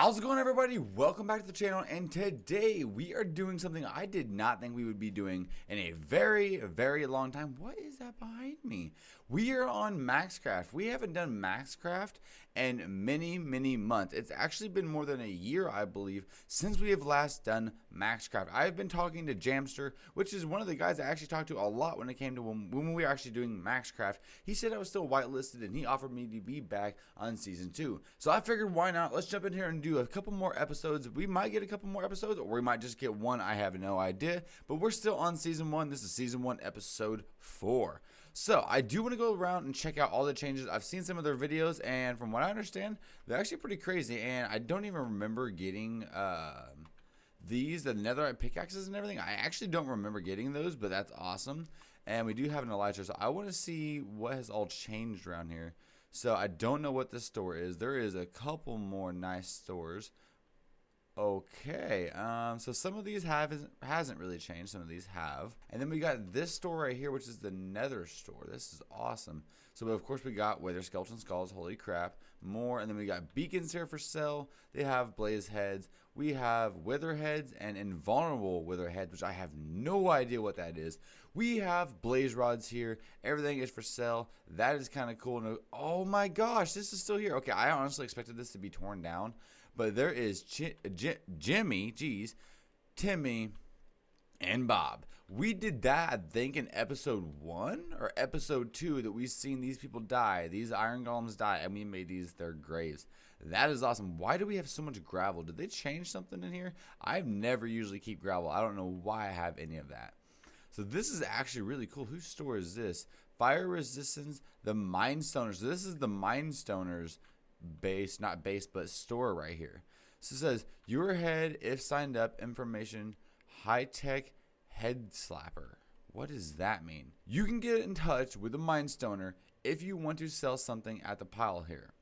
How's it going, everybody? Welcome back to the channel, and today we are doing something I did not think we would be doing in a very long time. What is that behind me? We are on Maxecraft. We haven't done Maxecraft in many months. It's actually been more than a year, I believe, since we have last done Maxecraft. I've been talking to Jamster, which is one of the guys I actually talked to a lot when it came to when we were actually doing Maxecraft. He said I was still whitelisted, and he offered me to be back on Season 2. So I figured, why not? Let's jump in here and do a couple more episodes. We might get a couple more episodes, or we might just get one. I have no idea, but we're still on Season 1. This is Season 1, Episode 4. So I do want to go around and check out all the changes. I've seen some of their videos, and from what I understand, they're actually pretty crazy, and I don't even remember getting the netherite pickaxes and everything. I actually don't remember getting those, but that's awesome. And we do have an elytra, so I want to see what has all changed around here. So I don't know what this store is. There is a couple more nice stores. Okay, so some of these hasn't really changed. Some of these have. And then we got this store right here, which is the Nether store. This is awesome. So of course we got Wither Skeleton Skulls, holy crap, more. And then we got beacons here for sale. They have blaze heads. We have wither heads and invulnerable wither heads, which I have no idea what that is. We have blaze rods here. Everything is for sale. That is kind of cool. Oh my gosh, this is still here. Okay, I honestly expected this to be torn down. But there is Jimmy, Timmy, and Bob. We did that, I think, in episode 1 or episode 2 that we've seen these people die. These iron golems die, and we made these their graves. That is awesome. Why do we have so much gravel? Did they change something in here? I've never usually keep gravel. I don't know why I have any of that. So this is actually really cool. Whose store is this? Fire resistance, the Minestoners. So this is the Minestoners base, not base, but store right here. So it says your head if signed up, information, high-tech head slapper. What does that mean? You can get in touch with the Minestoner if you want to sell something at the pile here.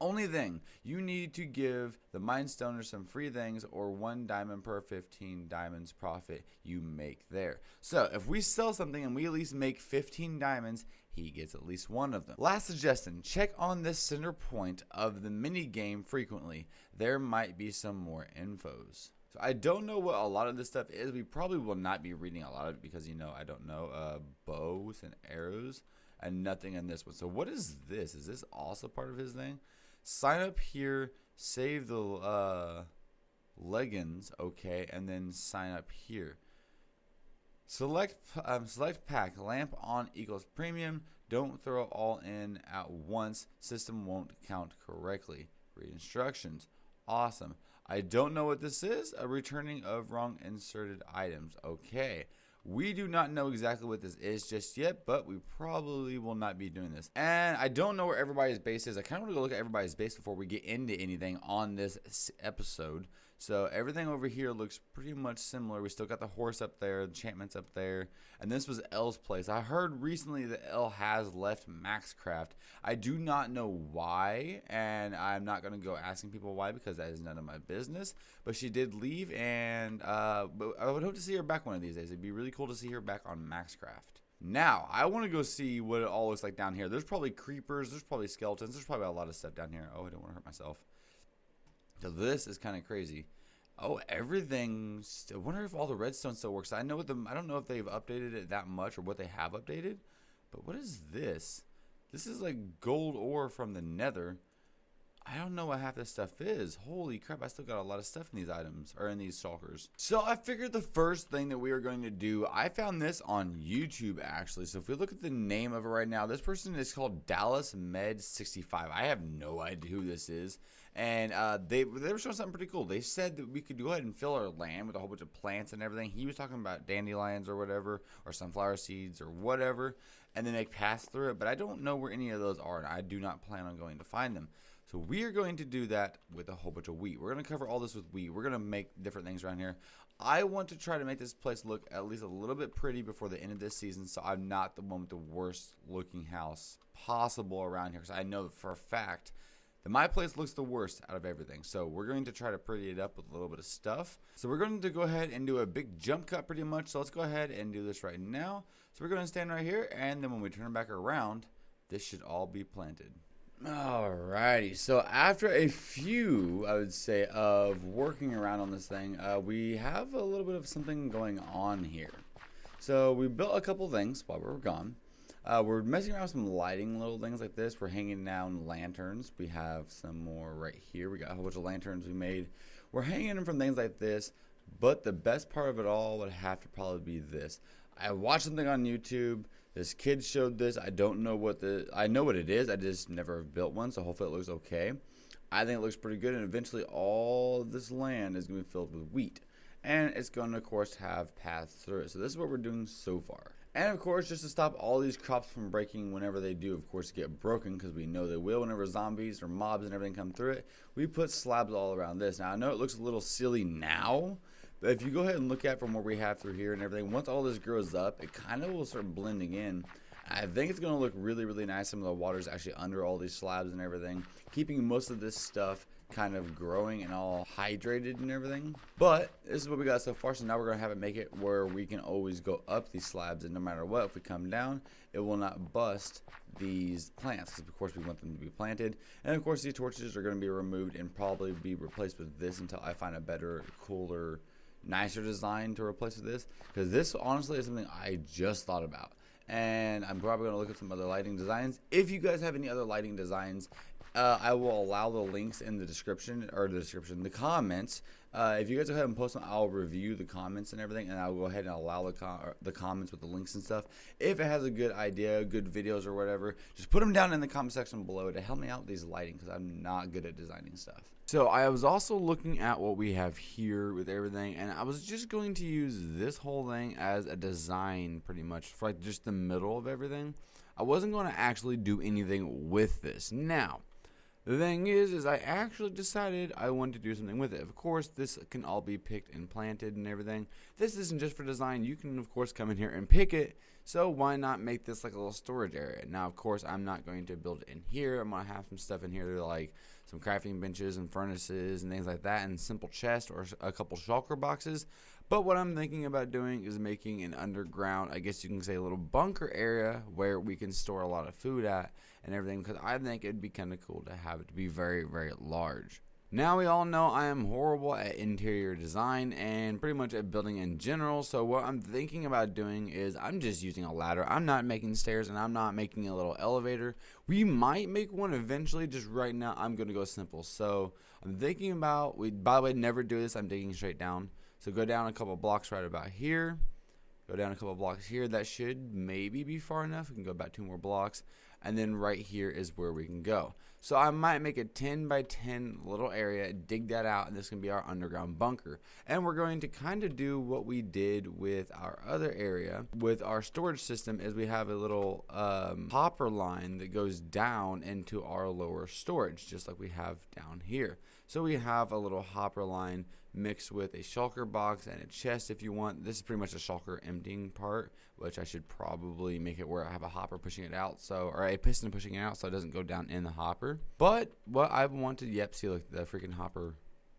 Only thing, you need to give the Minestoner some free things or 1 diamond per 15 diamonds profit you make there. So if we sell something and we at least make 15 diamonds, he gets at least 1 of them. Last suggestion, check on this center point of the mini game frequently. There might be some more infos. So I don't know what a lot of this stuff is. We probably will not be reading a lot of it because, you know, I don't know, bows and arrows and nothing in this one. So what is this? Is this also part of his thing? Sign up here, save the leggings, okay, and then sign up here. Select pack, lamp on equals premium. Don't throw all in at once. System won't count correctly. Read instructions. Awesome. I don't know what this is. A returning of wrong inserted items. Okay. We do not know exactly what this is just yet, but we probably will not be doing this. And I don't know where everybody's base is. I kind of want to go look at everybody's base before we get into anything on this episode. So everything over here looks pretty much similar. We still got the horse up there, enchantments up there, and this was L's place. I heard recently that L has left Maxecraft. I do not know why, and I'm not going to go asking people why because that is none of my business. But she did leave, and but I would hope to see her back one of these days. It'd be really cool to see her back on Maxecraft. Now, I want to go see what it all looks like down here. There's probably creepers, there's probably skeletons, there's probably a lot of stuff down here. Oh, I don't want to hurt myself. So this is kind of crazy. Oh, everything. I wonder if all the redstone still works. I don't know if they've updated it that much or what they have updated. But what is this? This is like gold ore from the nether. I don't know what half this stuff is. Holy crap, I still got a lot of stuff in these items, or in these stalkers. So I figured the first thing that we are going to do, I found this on YouTube actually. So if we look at the name of it right now, this person is called Dallas Med 65. I have no idea who this is. And they were showing something pretty cool. They said that we could go ahead and fill our land with a whole bunch of plants and everything. He was talking about dandelions or whatever, or sunflower seeds or whatever, and then they pass through it. But I don't know where any of those are, and I do not plan on going to find them. So we are going to do that with a whole bunch of wheat. We're going to cover all this with wheat. We're going to make different things around here. I want to try to make this place look at least a little bit pretty before the end of this season, so I'm not the one with the worst looking house possible around here. Because I know for a fact that my place looks the worst out of everything. So we're going to try to pretty it up with a little bit of stuff. So we're going to go ahead and do a big jump cut pretty much. So let's go ahead and do this right now. So we're going to stand right here, and then when we turn it back around, this should all be planted. Alrighty, so after a few, I would say, of working around on this thing, we have a little bit of something going on here. So we built a couple things while we were gone. We're messing around with some lighting little things like this. We're hanging down lanterns. We have some more right here. We got a whole bunch of lanterns we made. We're hanging them from things like this, but the best part of it all would have to probably be this. I watched something on YouTube. This kid showed this. I don't know I know what it is. I just never built one, so hopefully it looks okay. I think it looks pretty good, and eventually all of this land is going to be filled with wheat. And it's going to, of course, have paths through it. So this is what we're doing so far. And, of course, just to stop all these crops from breaking whenever they do, of course, get broken, because we know they will whenever zombies or mobs and everything come through it, we put slabs all around this. Now, I know it looks a little silly now, but if you go ahead and look at from what we have through here and everything, once all this grows up, it kind of will start blending in. I think it's going to look really, really nice. Some of the water's actually under all these slabs and everything, keeping most of this stuff kind of growing and all hydrated and everything. But this is what we got so far, so now we're going to have it make it where we can always go up these slabs, and no matter what, if we come down, it will not bust these plants, because of course we want them to be planted. And of course these torches are going to be removed and probably be replaced with this until I find a better, cooler, nicer design to replace with this, because this honestly is something I just thought about, and I'm probably going to look at some other lighting designs. If you guys have any other lighting designs, I will allow the links in the description, the comments. If you guys go ahead and post them, I'll review the comments and everything, and I'll go ahead and allow the comments with the links and stuff. If it has a good idea, good videos or whatever, just put them down in the comment section below to help me out with these lighting, because I'm not good at designing stuff. So I was also looking at what we have here with everything, and I was just going to use this whole thing as a design pretty much for like just the middle of everything. I wasn't going to actually do anything with this. Now, the thing is I actually decided I wanted to do something with it. Of course, this can all be picked and planted and everything. This isn't just for design. You can, of course, come in here and pick it. So why not make this like a little storage area? Now, of course, I'm not going to build it in here. I'm going to have some stuff in here like some crafting benches and furnaces and things like that, and simple chests or a couple shulker boxes. But what I'm thinking about doing is making an underground, I guess you can say, a little bunker area where we can store a lot of food at and everything, because I think it'd be kind of cool to have it to be very, very large. Now we all know I am horrible at interior design and pretty much at building in general, so what I'm thinking about doing is I'm just using a ladder. I'm not making stairs and I'm not making a little elevator. We might make one eventually, just right now I'm going to go simple. So I'm thinking about, by the way, never do this, I'm digging straight down. So go down a couple blocks right about here. Go down a couple blocks here. That should maybe be far enough. We can go back 2 more blocks. And then right here is where we can go. So I might make a 10 by 10 little area, dig that out, and this is going to be our underground bunker. And we're going to kind of do what we did with our other area with our storage system, is we have a little hopper line that goes down into our lower storage, just like we have down here. So we have a little hopper line mixed with a shulker box and a chest if you want. This is pretty much a shulker emptying part, which I should probably make it where I have a hopper pushing it out, or a piston pushing it out, so it doesn't go down in the hopper. But what I wanted, see, look, the freaking hopper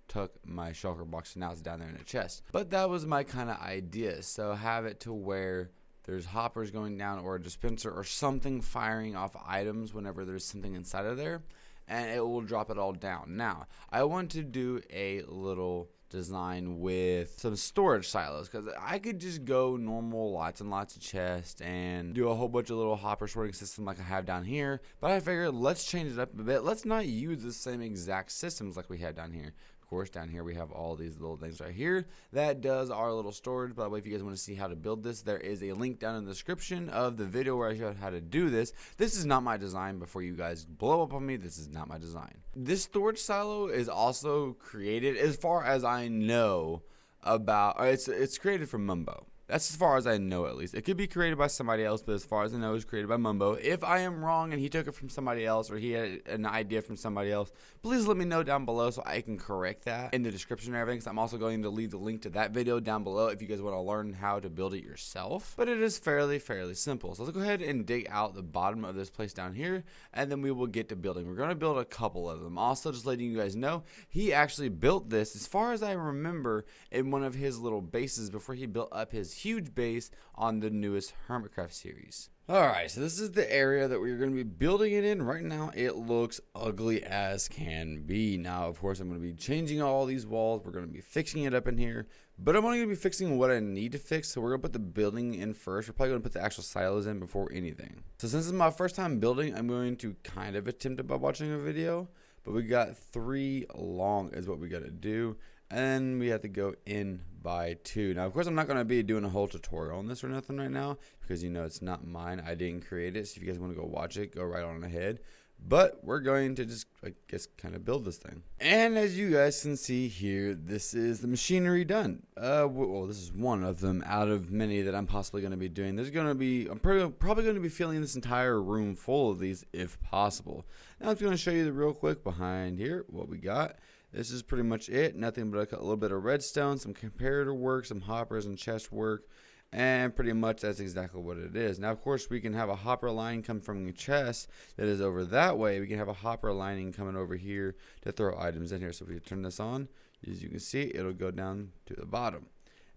took my shulker box, and now it's down there in a chest. But that was my kind of idea, so have it to where there's hoppers going down or a dispenser or something firing off items whenever there's something inside of there, and it will drop it all down. Now, I want to do a little design with some storage silos, because I could just go normal lots and lots of chests and do a whole bunch of little hopper sorting system like I have down here, but I figured let's change it up a bit. Let's not use the same exact systems like we had down here. Of course, down here we have all these little things right here that does our little storage. By the way, if you guys want to see how to build this, there is a link down in the description of the video where I showed how to do this. This is not my design. Before you guys blow up on me, this is not my design. This storage silo is also created, as far as I know, it's created from Mumbo. That's as far as I know, at least. It could be created by somebody else, but as far as I know, it's created by Mumbo. If I am wrong and he took it from somebody else, or he had an idea from somebody else, please let me know down below so I can correct that in the description and everything, because I'm also going to leave the link to that video down below if you guys want to learn how to build it yourself. But it is fairly simple. So let's go ahead and dig out the bottom of this place down here, and then we will get to building. We're going to build a couple of them. Also, just letting you guys know, he actually built this, as far as I remember, in one of his little bases before he built up his huge base on the newest Hermitcraft series. Alright, so this is the area that we're going to be building it in. Right now, it looks ugly as can be. Now, of course, I'm going to be changing all these walls. We're going to be fixing it up in here. But I'm only going to be fixing what I need to fix. So we're going to put the building in first. We're probably going to put the actual silos in before anything. So since it's my first time building, I'm going to kind of attempt it by watching a video. But we got 3 long is what we got to do. And we have to go in by 2. Now, of course, I'm not going to be doing a whole tutorial on this or nothing right now because, you know, it's not mine. I didn't create it. So if you guys want to go watch it, go right on ahead. But we're going to just, I guess, kind of build this thing. And as you guys can see here, this is the machinery done. Well, this is one of them out of many that I'm possibly going to be doing. There's going to be, I'm probably going to be filling this entire room full of these if possible. Now, I'm going to show you the real quick behind here what we got. This is pretty much it. Nothing but a little bit of redstone, some comparator work, some hoppers and chest work, and pretty much that's exactly what it is. Now, of course, we can have a hopper line come from the chest that is over that way. We can have a hopper lining coming over here to throw items in here. So if we turn this on, as you can see, it'll go down to the bottom.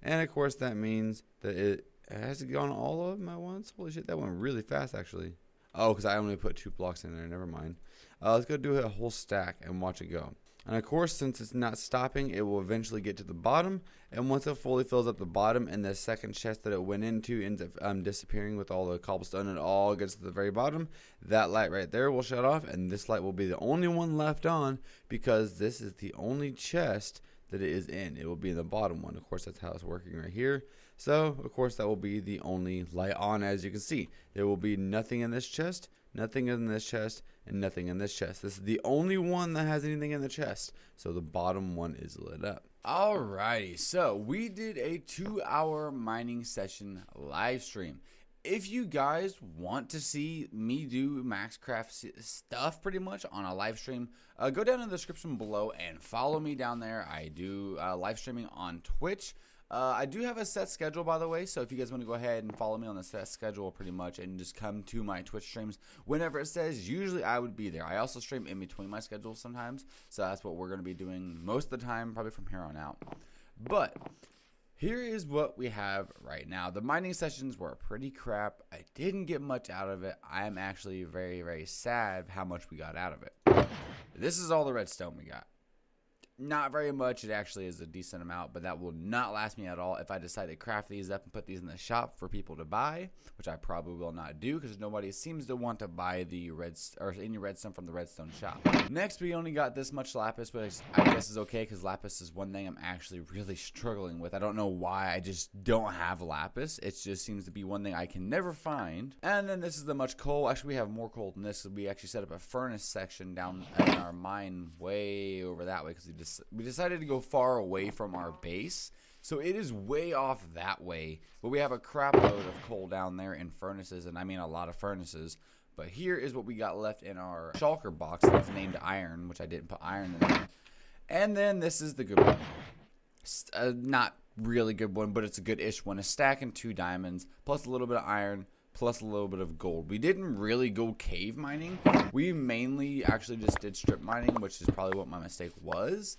And, of course, that means that it has to go on all of them at once. Holy shit, that went really fast, actually. Oh, because I only put 2 blocks in there. Never mind. Let's go do a whole stack and watch it go. And of course, since it's not stopping, it will eventually get to the bottom. And once it fully fills up the bottom and the second chest that it went into ends up disappearing with all the cobblestone and it all gets to the very bottom, that light right there will shut off. And this light will be the only one left on because this is the only chest that it is in. It will be in the bottom one. Of course, that's how it's working right here. So, of course, that will be the only light on, as you can see. There will be nothing in this chest, nothing in this chest, and nothing in this chest. This is the only one that has anything in the chest. So the bottom one is lit up. Alrighty, so we did a 2-hour mining session live stream. If you guys want to see me do Maxecraft stuff pretty much on a live stream, go down in the description below and follow me down there. I do live streaming on Twitch. I do have a set schedule, by the way, so if you guys want to go ahead and follow me on the set schedule pretty much and just come to my Twitch streams whenever it says, usually I would be there. I also stream in between my schedules sometimes, so that's what we're going to be doing most of the time, probably from here on out. But here is what we have right now. The mining sessions were pretty crap. I didn't get much out of it. I am actually very, very sad how much we got out of it. This is all the redstone we got. Not very much. It actually is a decent amount, but that will not last me at all if I decide to craft these up and put these in the shop for people to buy, which I probably will not do because nobody seems to want to buy the any redstone from the redstone shop. Next, we only got this much lapis, which I guess is okay because lapis is one thing I'm actually really struggling with. I don't know why. I just don't have lapis. It just seems to be one thing I can never find. And then this is the much coal. Actually, we have more coal than this. We actually set up a furnace section down in our mine way over that way because we decided to go far away from our base, so it is way off that way, but we have a crap load of coal down there in furnaces, and I mean a lot of furnaces. But here is what we got left in our shulker box that's named iron, which I didn't put iron in there. And then this is the good one. Not really good one, but it's a good-ish one. A stack and 2 diamonds plus a little bit of iron plus a little bit of gold. We didn't really go cave mining. We mainly actually just did strip mining, which is probably what my mistake was.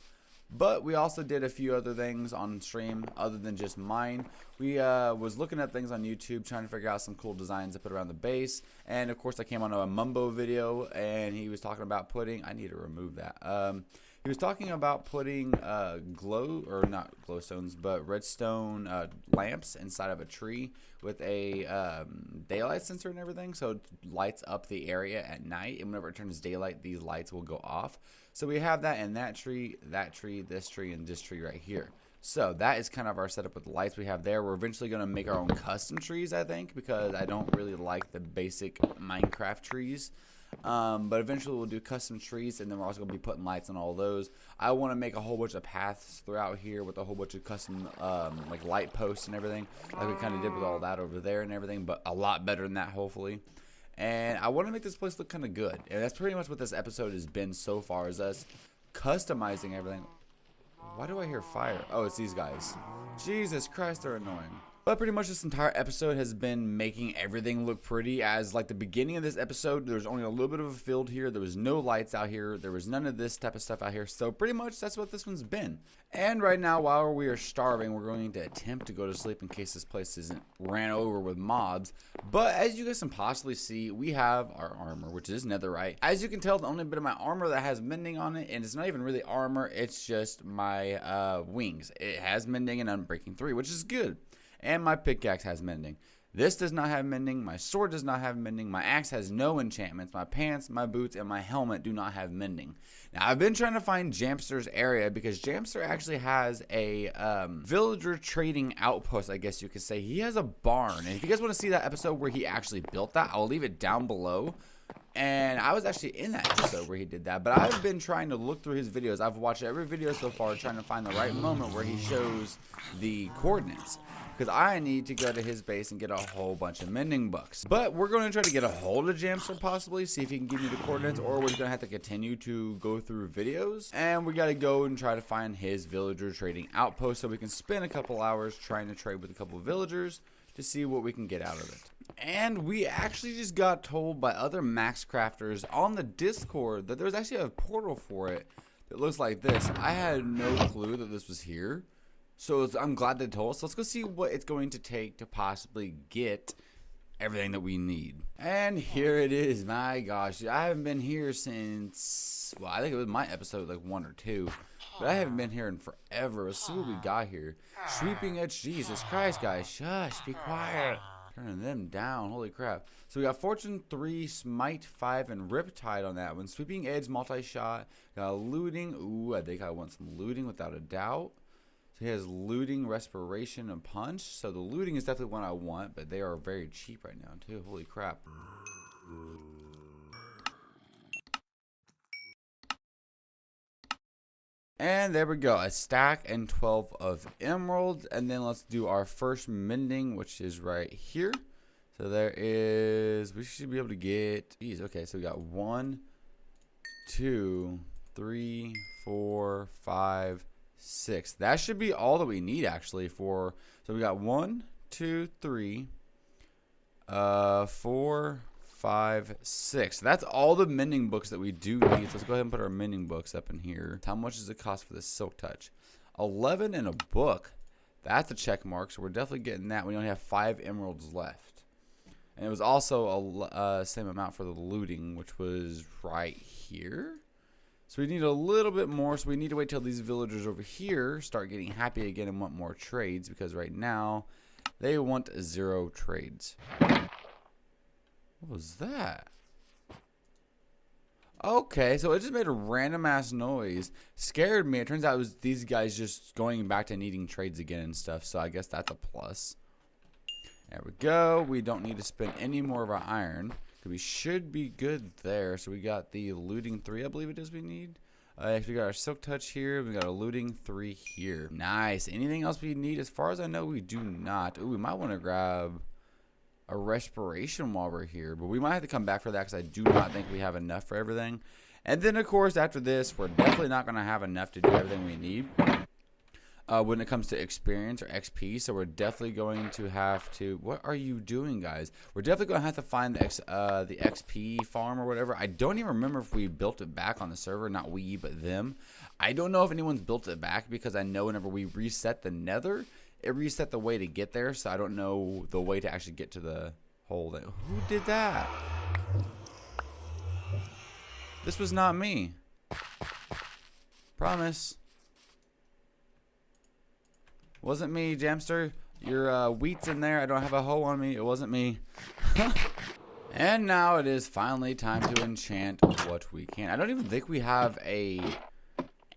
But we also did a few other things on stream other than just mine. We was looking at things on YouTube, trying to figure out some cool designs to put around the base. And of course I came on a Mumbo video and he was talking about putting, I need to remove that. He was talking about putting not glowstones, but redstone lamps inside of a tree with a daylight sensor and everything, so it lights up the area at night, and whenever it turns daylight, these lights will go off. So we have that in that tree, this tree, and this tree right here. So that is kind of our setup with the lights we have there. We're eventually going to make our own custom trees, I think, because I don't really like the basic Minecraft trees. But eventually we'll do custom trees, and then we're also going to be putting lights on all those. I want to make a whole bunch of paths throughout here with a whole bunch of custom like light posts and everything, like we kind of did with all that over there and everything, but a lot better than that, hopefully. And I want to make this place look kind of good, and that's pretty much what this episode has been so far, is us customizing everything. Why do I hear fire? Oh, it's these guys. Jesus Christ, they're annoying. But pretty much this entire episode has been making everything look pretty. As like the beginning of this episode, there was only a little bit of a field here. There was no lights out here. There was none of this type of stuff out here. So pretty much that's what this one's been. And right now, while we are starving, we're going to attempt to go to sleep in case this place isn't ran over with mobs. But as you guys can possibly see, we have our armor, which is netherite. As you can tell, the only bit of my armor that has mending on it, and it's not even really armor, it's just my wings. It has mending and unbreaking 3, which is good. And my pickaxe has mending. This does not have mending. My sword does not have mending. My axe has no enchantments. My pants, my boots, and my helmet do not have mending. Now, I've been trying to find Jamster's area because Jamster actually has a villager trading outpost, I guess you could say. He has a barn. And if you guys want to see that episode where he actually built that, I'll leave it down below. And I was actually in that episode where he did that. But I've been trying to look through his videos. I've watched every video so far trying to find the right moment where he shows the coordinates. Because I need to go to his base and get a whole bunch of mending books. But we're going to try to get a hold of Jamster possibly, see if he can give me the coordinates, or we're going to have to continue to go through videos. And we got to go and try to find his villager trading outpost so we can spend a couple hours trying to trade with a couple of villagers to see what we can get out of it. And we actually just got told by other max crafters on the Discord that there's actually a portal for it that looks like this. I had no clue that this was here. So I'm glad they told us. So let's go see what it's going to take to possibly get everything that we need. And here it is. My gosh, I haven't been here since, well, I think it was my episode like 1 or 2. But I haven't been here in forever. Let's see what we got here. Sweeping edge. Jesus Christ, guys. Shush. Be quiet. Turning them down. Holy crap. So we got Fortune 3, Smite 5, and Riptide on that one. Sweeping edge, multi-shot. Got looting. Ooh, I think I want some looting without a doubt. So he has looting, respiration, and punch. So the looting is definitely one I want, but they are very cheap right now too. Holy crap. And there we go. A stack and 12 of emeralds. And then let's do our first mending, which is right here. So there is, we should be able to get, geez, okay, so we got 1, 2, 3, 4, 5, 6. That should be all that we need actually for, so we got 1, 2, 3, 4, 5, 6. That's all the mending books that we do need. So let's go ahead and put our mending books up in here. How much does it cost for this silk touch? 11 in a book. That's a check mark. So we're definitely getting that. We only have 5 emeralds left. And it was also a same amount for the looting, which was right here. So we need a little bit more. So we need to wait till these villagers over here start getting happy again and want more trades, because right now they want 0 trades. What was that? Okay, so it just made a random ass noise. Scared me. It turns out it was these guys just going back to needing trades again and stuff. So I guess that's a plus. There we go. We don't need to spend any more of our iron. We should be good there. So we got the looting 3, I believe it is we need. We got our silk touch here. We got a looting 3 here. Nice. Anything else we need? As far as I know, we do not. Ooh, we might want to grab a respiration while we're here, but we might have to come back for that because I do not think we have enough for everything. And then of course after this, we're definitely not going to have enough to do everything we need when it comes to experience or XP. So we're definitely going to have to, what are you doing, guys? We're definitely going to have to find the XP farm or whatever. I don't even remember if we built it back on the server. Not we, but them. I don't know if anyone's built it back, because I know whenever we reset the nether, it reset the way to get there, so I don't know the way to actually get to the hole. Who did that? This was not me. Promise. Wasn't me, Jamster. Your wheat's in there. I don't have a hoe on me. It wasn't me. And now it is finally time to enchant what we can. I don't even think we have a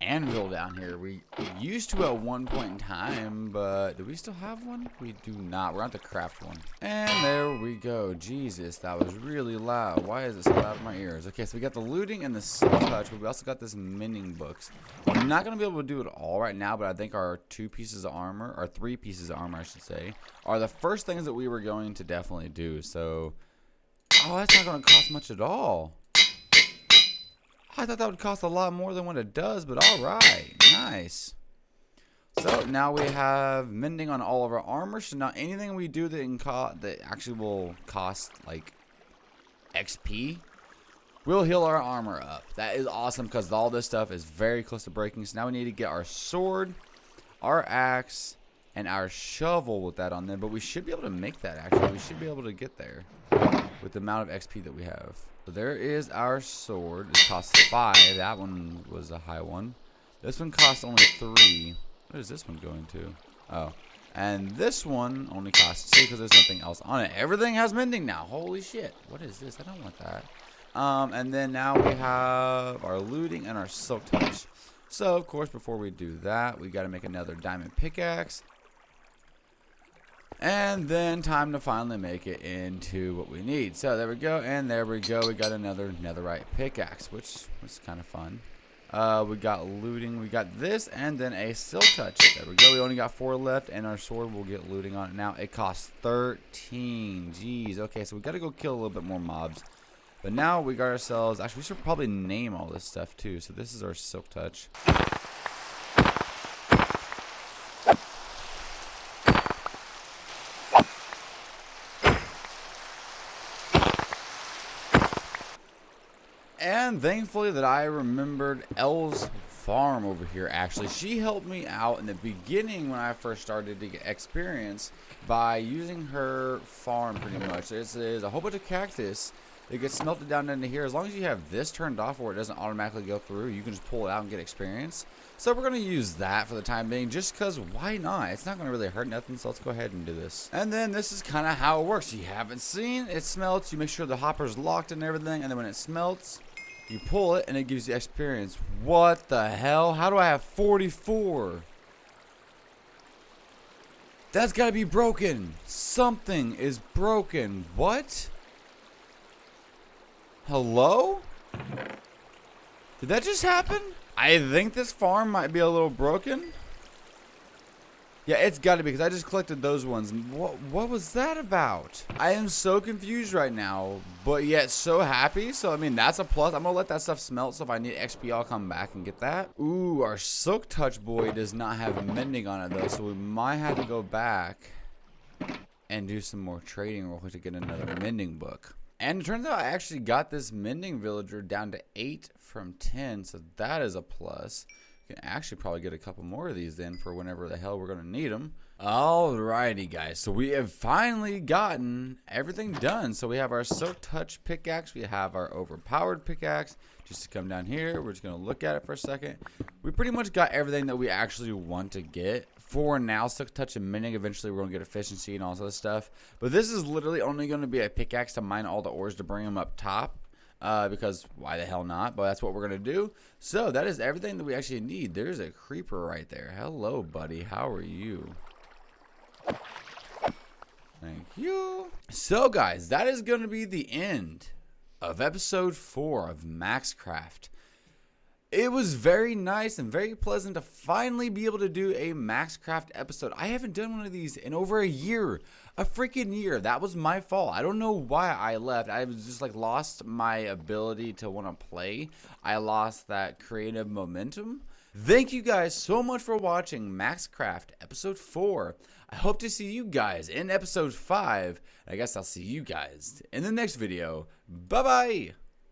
anvil down here. We used to at one point in time, but do we still have one? We do not. We're going to have to craft one. And there we go. Jesus, that was really loud. Why is it so loud in my ears? Okay, so we got the looting and the silk touch, but we also got this mending books. I'm not going to be able to do it all right now, but I think our 2 pieces of armor, or 3 pieces of armor, I should say, are the first things that we were going to definitely do. So, oh, that's not going to cost much at all. I thought that would cost a lot more than what it does, but all right. Nice. So now we have mending on all of our armor. So now anything we do that actually will cost like XP will heal our armor up. That is awesome because all this stuff is very close to breaking. So now we need to get our sword, our axe, and our shovel with that on there. But we should be able to make that actually. We should be able to get there with the amount of XP that we have. So there is our sword. It costs 5. That one was a high one. This one costs only 3. What is this one going to? Oh. And this one only costs 2 because there's nothing else on it. Everything has mending now. Holy shit. What is this? I don't want that. And then now we have our looting and our silk touch. So, of course, before we do that, we got to make another diamond pickaxe. And then time to finally make it into what we need. So there we go, and there we go. We got another netherite pickaxe, which was kind of fun. We got looting. We got this, and then a silk touch. There we go. We only got 4 left, and our sword will get looting on it now. It costs 13. Jeez. Okay, so we got to go kill a little bit more mobs. But now we got ourselves. Actually, we should probably name all this stuff too. So this is our silk touch. And thankfully that I remembered Elle's farm over here. Actually, she helped me out in the beginning when I first started to get experience by using her farm pretty much. This is a whole bunch of cactus. It gets smelted down into here. As long as you have this turned off where it doesn't automatically go through, you can just pull it out and get experience. So we're going to use that for the time being just because why not? It's not going to really hurt nothing, so let's go ahead and do this. And then this is kind of how it works. You haven't seen it smelts. You make sure the hopper's locked and everything, and then when it smelts, you pull it and it gives you experience. What the hell? How do I have 44? That's got to be broken. Something is broken. What? Hello? Did that just happen? I think this farm might be a little broken. Yeah, it's got to be because I just collected those ones. What was that about? I am so confused right now, but yet so happy. So, I mean, that's a plus. I'm going to let that stuff smelt, so if I need XP, I'll come back and get that. Ooh, our Silk Touch boy does not have mending on it, though, so we might have to go back and do some more trading real quick to get another mending book. And it turns out I actually got this mending villager down to 8 from 10, so that is a plus. Can actually probably get a couple more of these then for whenever the hell we're going to need them. Alrighty, guys. So we have finally gotten everything done. So we have our Silk Touch pickaxe. We have our overpowered pickaxe. Just to come down here, we're just going to look at it for a second. We pretty much got everything that we actually want to get. For now, Silk Touch and mending. Eventually, we're going to get efficiency and all this other stuff. But this is literally only going to be a pickaxe to mine all the ores to bring them up top. Because why the hell not? But that's what we're going to do. So that is everything that we actually need. There's a creeper right there. Hello, buddy. How are you? Thank you. So, guys, that is going to be the end of episode 4 of Maxecraft. It was very nice and very pleasant to finally be able to do a Maxecraft episode. I haven't done one of these in over a year. A freaking year. That was my fault. I don't know why I left. I was just like lost my ability to want to play. I lost that creative momentum. Thank you guys so much for watching Maxecraft episode 4. I hope to see you guys in episode 5. I guess I'll see you guys in the next video. Bye-bye.